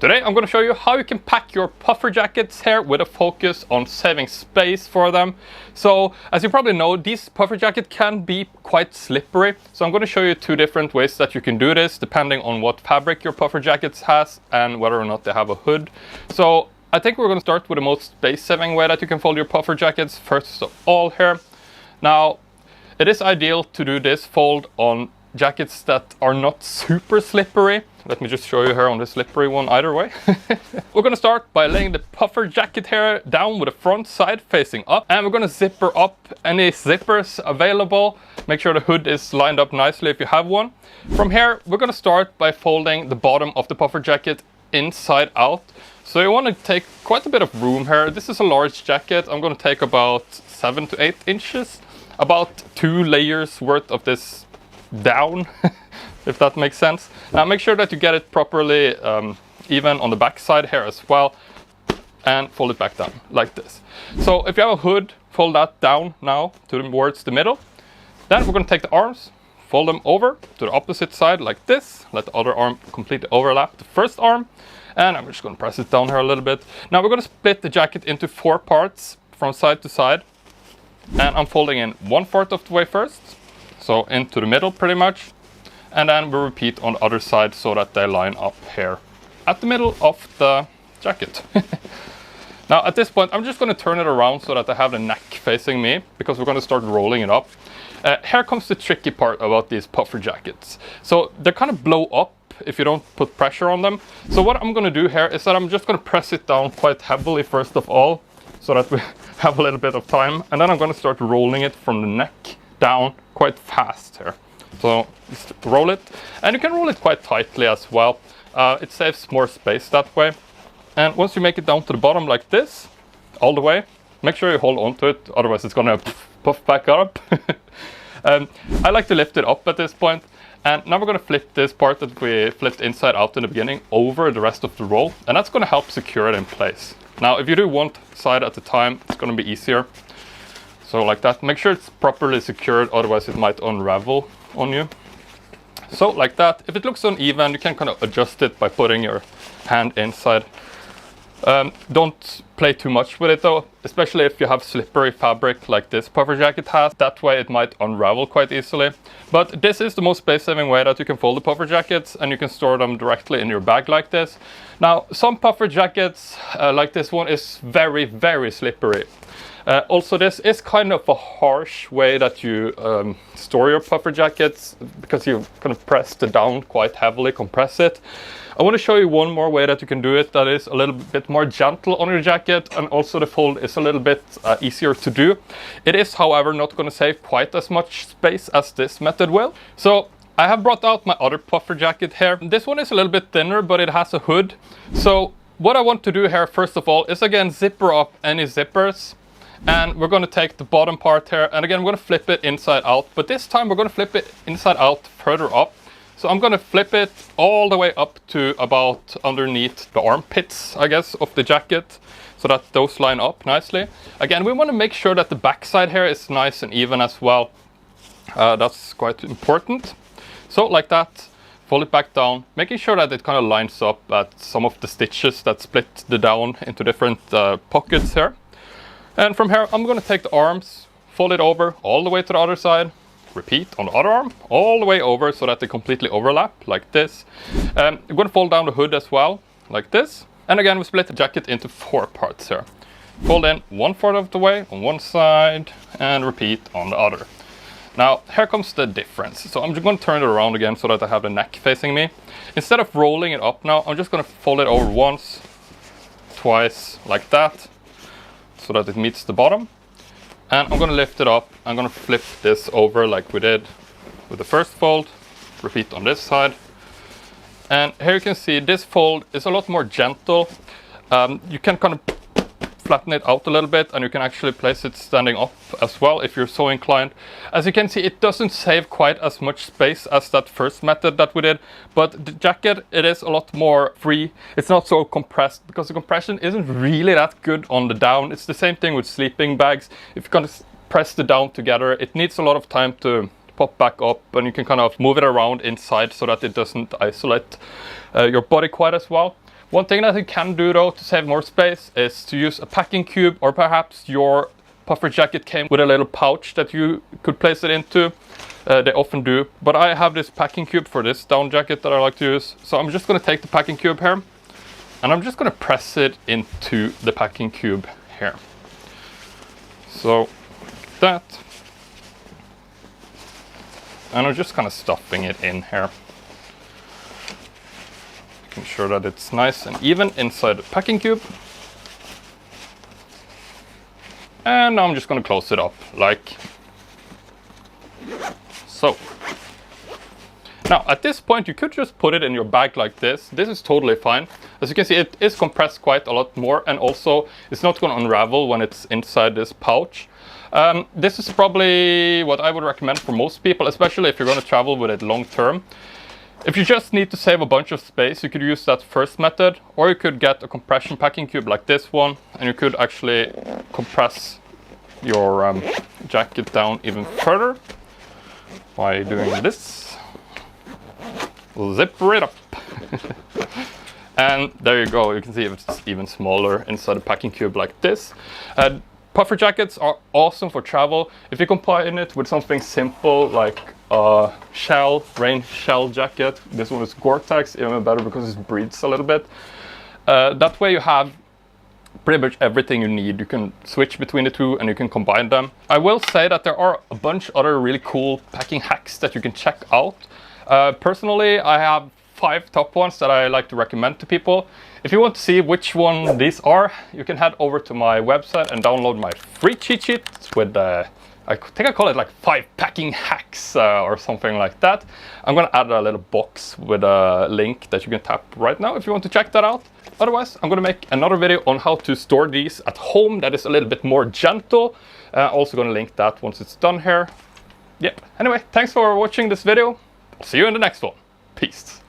Today I'm going to show you how you can pack your puffer jackets here with a focus on saving space for them. So as you probably know, these puffer jackets can be quite slippery. So I'm going to show you two different ways that you can do this depending on what fabric your puffer jackets has and whether or not they have a hood. So I think we're going to start with the most space saving way that you can fold your puffer jackets first of all here. Now it is ideal to do this fold on jackets that are not super slippery. Let me just show you here on the slippery one either way. We're going to start by laying the puffer jacket here down with the front side facing up, and we're going to zipper up any zippers available. Make sure the hood is lined up nicely if you have one. From here we're going to start by folding the bottom of the puffer jacket inside out. So you want to take quite a bit of room here. This is a large jacket. I'm going to take about 7 to 8 inches, about 2 layers worth of this down, if that makes sense. Now make sure that you get it properly even on the back side here as well, and fold it back down like this. So if you have a hood, fold that down now towards the middle. Then we're going to take the arms, fold them over to the opposite side like this. Let the other arm completely overlap the first arm, and I'm just going to press it down here a little bit. Now we're going to split the jacket into 4 parts from side to side, and I'm folding in 1/4 of the way first, so into the middle pretty much, and then we repeat on the other side so that they line up here at the middle of the jacket. Now at this point I'm just going to turn it around so that I have the neck facing me, because we're going to start rolling it up. Here comes the tricky part about these puffer jackets. So they kind of blow up if you don't put pressure on them. So what I'm going to do here is that I'm just going to press it down quite heavily first of all, so that we have a little bit of time, and then I'm going to start rolling it from the neck down quite fast here. So just roll it, and you can roll it quite tightly as well. It saves more space that way. And once you make it down to the bottom like this, all the way, make sure you hold on to it, otherwise it's gonna puff back up. I like to lift it up at this point, and now we're gonna flip this part that we flipped inside out in the beginning over the rest of the roll, and that's gonna help secure it in place. Now if you do one side at a time, it's gonna be easier. So like that, make sure it's properly secured, otherwise it might unravel on you. So like that. If it looks uneven, you can kind of adjust it by putting your hand inside. Don't play too much with it though, especially if you have slippery fabric like this puffer jacket has. That way it might unravel quite easily. But this is the most space saving way that you can fold the puffer jackets, and you can store them directly in your bag like this. Now some puffer jackets like this one is very, very slippery. Also this is kind of a harsh way that you store your puffer jackets, because you kind of press it down quite heavily, compress it. I want to show you one more way that you can do it that is a little bit more gentle on your jacket, and also the fold is a little bit easier to do. It is however not going to save quite as much space as this method will. So I have brought out my other puffer jacket here. This one is a little bit thinner, but it has a hood. So what I want to do here first of all is again zipper up any zippers. And we're going to take the bottom part here, and again we're going to flip it inside out, but this time we're going to flip it inside out further up. So I'm going to flip it all the way up to about underneath the armpits, I guess, of the jacket, so that those line up nicely. Again, we want to make sure that the back side here is nice and even as well. That's quite important. So like that, fold it back down, making sure that it kind of lines up at some of the stitches that split the down into different pockets here. And from here, I'm going to take the arms, fold it over all the way to the other side, repeat on the other arm, all the way over so that they completely overlap, like this. I'm going to fold down the hood as well, like this. And again, we split the jacket into 4 parts here. Fold in 1/4 of the way on one side, and repeat on the other. Now, here comes the difference. So I'm just going to turn it around again so that I have the neck facing me. Instead of rolling it up now, I'm just going to fold it over once, twice, like that, so that it meets the bottom, and I'm going to lift it up. I'm going to flip this over like we did with the first fold, repeat on this side, and here you can see this fold is a lot more gentle. You can kind of flatten it out a little bit, and you can actually place it standing up as well if you're so inclined. As you can see, it doesn't save quite as much space as that first method that we did, but the jacket, it is a lot more free. It's not so compressed, because the compression isn't really that good on the down. It's the same thing with sleeping bags. If you kind of press the down together, it needs a lot of time to pop back up, and you can kind of move it around inside so that it doesn't isolate your body quite as well. One thing that you can do though to save more space is to use a packing cube, or perhaps your puffer jacket came with a little pouch that you could place it into. They often do, but I have this packing cube for this down jacket that I like to use. So I'm just going to take the packing cube here, and I'm just going to press it into the packing cube here. So like that, and I'm just kind of stuffing it in here, making sure that it's nice and even inside the packing cube. And now I'm just going to close it up like so. Now at this point you could just put it in your bag like this. This is totally fine. As you can see, it is compressed quite a lot more, and also it's not going to unravel when it's inside this pouch. This is probably what I would recommend for most people, especially if you're going to travel with it long term. If you just need to save a bunch of space, you could use that first method, or you could get a compression packing cube like this one, and you could actually compress your jacket down even further by doing this. Zip it up. And there you go, you can see it's even smaller inside a packing cube like this. Puffer jackets are awesome for travel. If you combine it with something simple like a rain shell jacket, this one is Gore-Tex, even better because it breathes a little bit. That way you have pretty much everything you need. You can switch between the two and you can combine them. I will say that there are a bunch other really cool packing hacks that you can check out. Personally, I have 5 top ones that I like to recommend to people. If you want to see which one these are, you can head over to my website and download my free cheat sheet with, I think I call it like 5 packing hacks or something like that. I'm gonna add a little box with a link that you can tap right now if you want to check that out. Otherwise, I'm gonna make another video on how to store these at home that is a little bit more gentle. Also gonna link that once it's done here. Yep, anyway, thanks for watching this video. I'll see you in the next one. Peace.